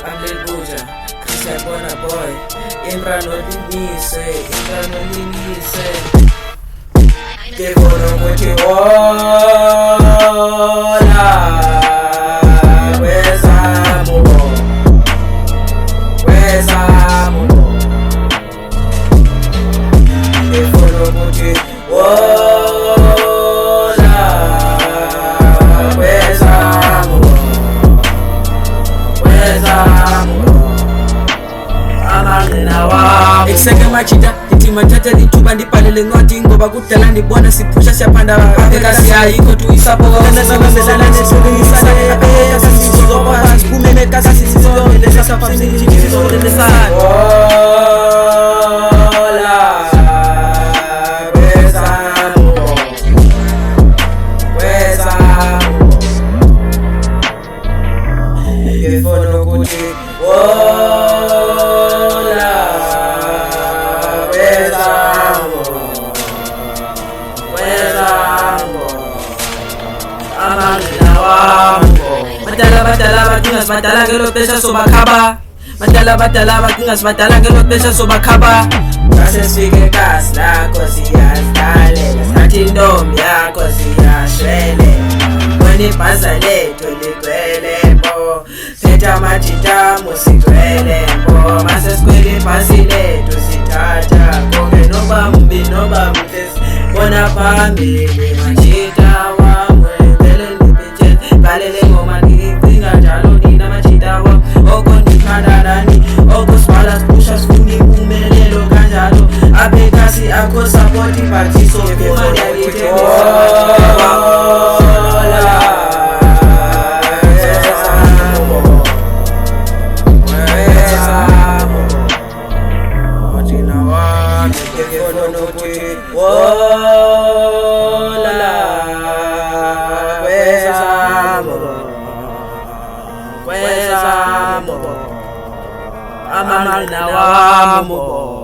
I'm Lil Buja, Christian Bona Boy. Imra no linise, Imra no linise. Que bono kuti hola. Where's Amubo? Que bono kuti hola. Where's Amubo? Ekseke machita itima tata lituba ndipalele ngoti ngoba kudala ndibona siphusha siyapanda abeka siyayikho tu isapo nasebenzela nesebenzisa abeka sizokwazi kumemeka sizizongele sasaphamini sizongele sana hola Ngefono kuti hola Badala badinga sibadala ngelo xesha sobakhaba badala badinga sibadala ngelo xesha sobakhaba Kase sifike kasi lakho siyadlalela sathi intombi yakho siyashwele Wena ibhaza lethu ligcwele mbo Phetha amatita musigcwele mbo Mase sikwele ibhasi lethu sithatha konke noba mbi noba mhle bona phambili machita wamwe vele ndiphethe valele ngoma ndicinga njalo nina machita wam oko ndikhandarani oko sibhala sipusha sifuna impumelelo kanjalo aphekasi akho support ibhatiso imali yakithe Where's Amubo?